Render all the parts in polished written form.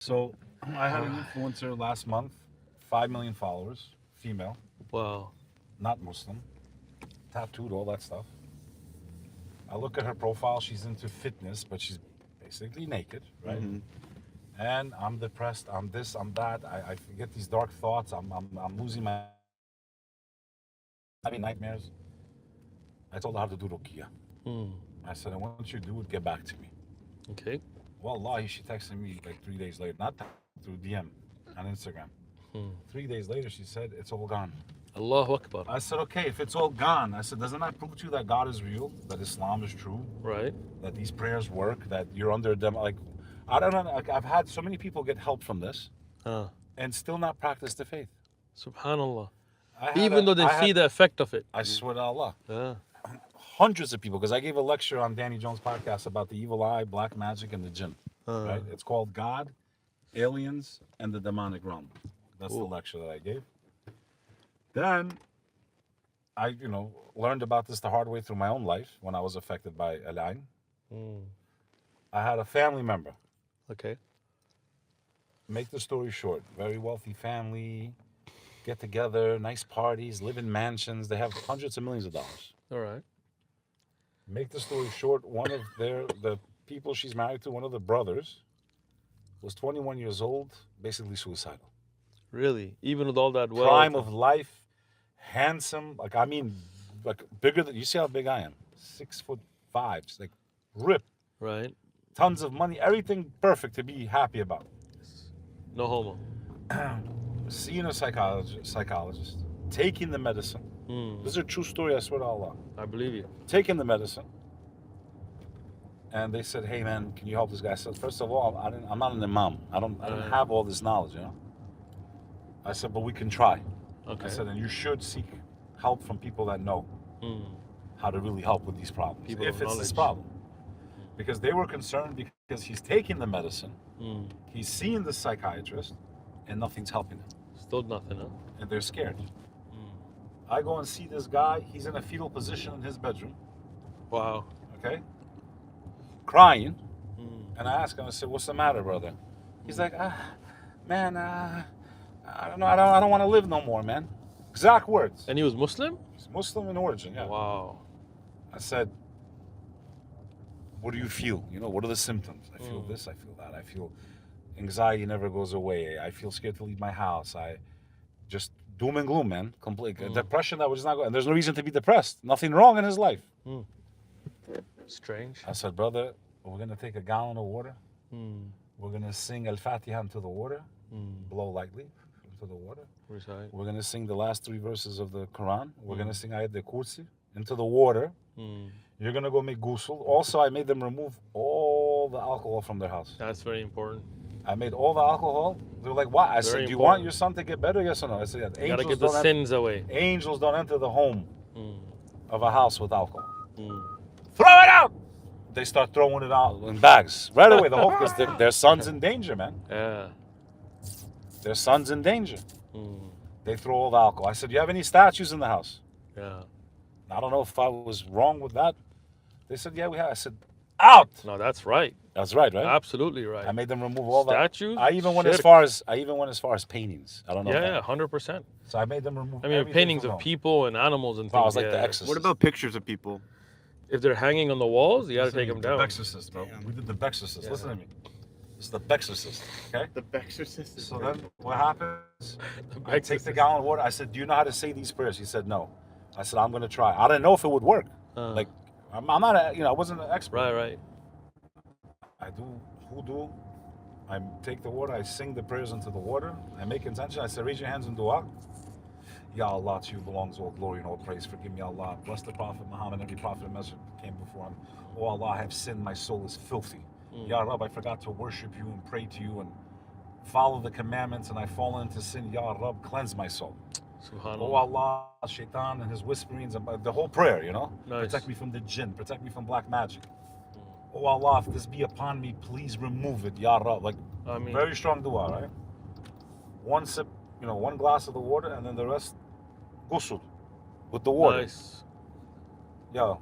So I had an influencer last month, 5 million followers, female, Wow. not Muslim, tattooed, all that stuff. I look at her profile, she's into fitness, but she's basically naked, right? Mm-hmm. And I'm depressed, I'm this, I'm that. I get these dark thoughts, I'm losing my having nightmares. I told her how to do ruqyah. Hmm. I said, and once you do it, get back to me. Okay. Wallahi, she texted me like 3 days later, not through DM on Instagram. Hmm. 3 days later, she said, it's all gone. Allahu Akbar. I said, okay, if it's all gone, I said, doesn't that prove to you that God is real, that Islam is true, Right. that these prayers work, that you're under them? Like, I don't know. Like, I've had so many people get help from this and still not practice the faith. Subhanallah. I had, Even though they I see had, the effect of it. I swear to Allah, Yeah. hundreds of people, because I gave a lecture on Danny Jones' podcast about the evil eye, black magic, and the jinn. Right? It's called God, Aliens, and the Demonic Realm. That's the lecture that I gave. Then I, learned about this the hard way through my own life when I was affected by Al-Ain. Hmm. I had a family member. Okay. Make the story short, very wealthy family, get together, nice parties, live in mansions. They have hundreds of millions of dollars. All right. Make the story short, one of the people she's married to, one of the brothers, was 21 years old, basically suicidal. Really? Even with all that wealth. Prime of life, handsome, like bigger than you see how big I am. 6'5", like ripped, Right. tons of money, everything perfect to be happy about. No homo. Seeing a psychologist, taking the medicine. Hmm. This is a true story, I swear to Allah. I believe you. Taking the medicine. And they said, hey man, can you help this guy? I said, first of all, I'm not an imam. I don't have all this knowledge, I said, but we can try. Okay. I said, and you should seek help from people that know how to really help with these problems. People if of it's this knowledge. problem. Because they were concerned because he's taking the medicine, he's seeing the psychiatrist, and nothing's helping him. Still nothing, huh? And they're scared. I go and see this guy, he's in a fetal position in his bedroom, Wow. okay? Crying. And I ask him, I said, what's the matter, brother? He's like, man, I don't know, I don't want to live no more, man. Exact words. And he was Muslim? He's Muslim in origin, yeah. Wow. I said, what do you feel? What are the symptoms? I feel this, I feel that. I feel anxiety never goes away. I feel scared to leave my house. I just doom and gloom, man. Complete depression that was just not going. And there's no reason to be depressed. Nothing wrong in his life. Strange. I said, brother, we're going to take a gallon of water. We're going to sing Al-Fatiha into the water. Blow lightly into the water. Recite. We're going to sing the last 3 verses of the Quran. We're going to sing Ayat al-Kursi into the water. You're going to go make ghusl. Also, I made them remove all the alcohol from their house. That's very important. I made all the alcohol. They were like, "Why?" I said, "Do you want your son to get better? Yes or no?" I said, "Yeah." You gotta get the sins away. Angels don't enter the home of a house with alcohol. Throw it out! They start throwing it out in bags right away. The whole because their son's in danger, man. Yeah. Their son's in danger. They throw all the alcohol. I said, "You have any statues in the house?" Yeah. I don't know if I was wrong with that. They said, "Yeah, we have." I said, "Out!" No, that's right. That's right, right? Absolutely right. I made them remove all the statues. I even went shirk. as far as paintings. I don't know. Yeah, 100%. So I made them remove. I mean, everything paintings from of home. people and animals and Oh, I things. was like the yeah. Exorcist. What about pictures of people? If they're hanging on the walls, you gotta take them The down. Exorcist, bro. We did the Exorcist. Yeah. Listen to me. This is the Exorcist. Okay. The Exorcist. So then what happens? I take the gallon of water. I said, "Do you know how to say these prayers?" He said, "No." I said, "I'm gonna try." I didn't know if it would work. Like, I'm not I wasn't an expert. Right. I do hoodoo. I take the water. I sing the prayers into the water. I make intention. I say, "Raise your hands in dua." Ya Allah, to you belongs all glory and all praise. Forgive me, Allah. Bless the Prophet Muhammad, every prophet and messenger came before him. Oh Allah, I have sinned. My soul is filthy. Ya Rab, I forgot to worship you and pray to you and follow the commandments, and I fall into sin. Ya Rab, cleanse my soul. Subhanallah. Oh Allah, Shaitan and his whisperings, and the whole prayer, Nice. Protect me from the jinn. Protect me from black magic. Oh Allah, if this be upon me, please remove it. Ya Rab. Like, I mean, very strong dua, right? One sip, one glass of the water, and then the rest, ghusl with the water. nice. Yo,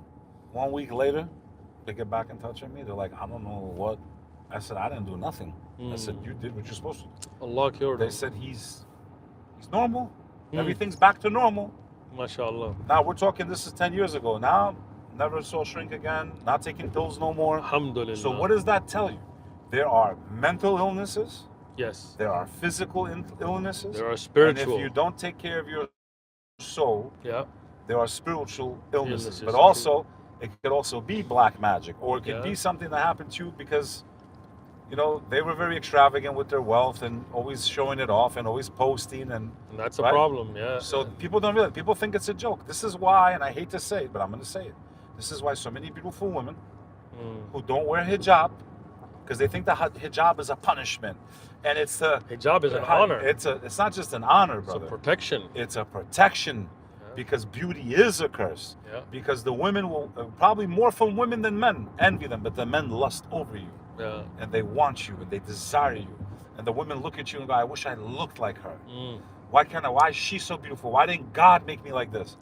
1 week later, they get back in touch with me. They're like, I don't know what I said, I didn't do nothing. I said, you did what you're supposed to do. Allah cured They him. said he's normal. Mm. Everything's back to normal. MashaAllah. Now we're talking, this is 10 years ago. Now, never saw shrink again, not taking pills no more. Alhamdulillah. So what does that tell you? There are mental illnesses, Yes. there are physical illnesses, There are and spiritual. if you don't take care of your soul, Yeah. there are spiritual illnesses. Illnesses, But true. also, it could also be black magic, or it could Yeah. be something that happened to you because, you know, they were very extravagant with their wealth and always showing it off and always posting. And And that's a right? problem. Yeah. so people don't realize, people think it's a joke. This is why, and I hate to say it, but I'm going to say it. This is why so many beautiful women who don't wear hijab, because they think that hijab is a punishment. And it's a Hijab is an honor. It's not just an honor, It's a brother. protection. It's a protection, Yeah. because beauty is a curse. Yeah. Because the women will, probably more from women than men, envy them, but the men lust over you. Yeah. And they want you and they desire you. And the women look at you and go, I wish I looked like her. Mm. Why is she so beautiful? Why didn't God make me like this?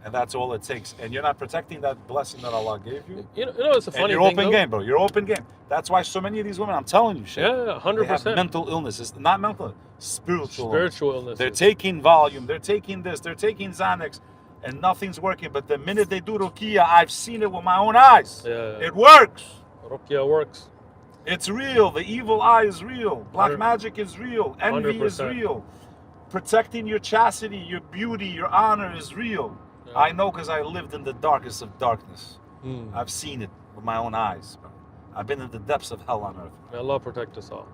And that's all it takes. And you're not protecting that blessing that Allah gave you. You know, it's a And funny you're thing. open though. game, bro. You're open game. That's why so many of these women, I'm telling you, shit. Yeah, They have 100%. mental illness. It's not mental, spiritual illness. Spiritual illnesses. They're taking volume, they're taking this, they're taking Xanax, and nothing's working. But the minute they do Ruqiyya, I've seen it with my own eyes. Yeah. It works. Ruqya works. It's real. The evil eye is real. Black 100 magic is real. Envy is 100%. real. Protecting your chastity, your beauty, your honor is real. Yeah. I know because I lived in the darkest of darkness. Mm. I've seen it with my own eyes. Bro. I've been in the depths of hell on earth. May Allah protect us all.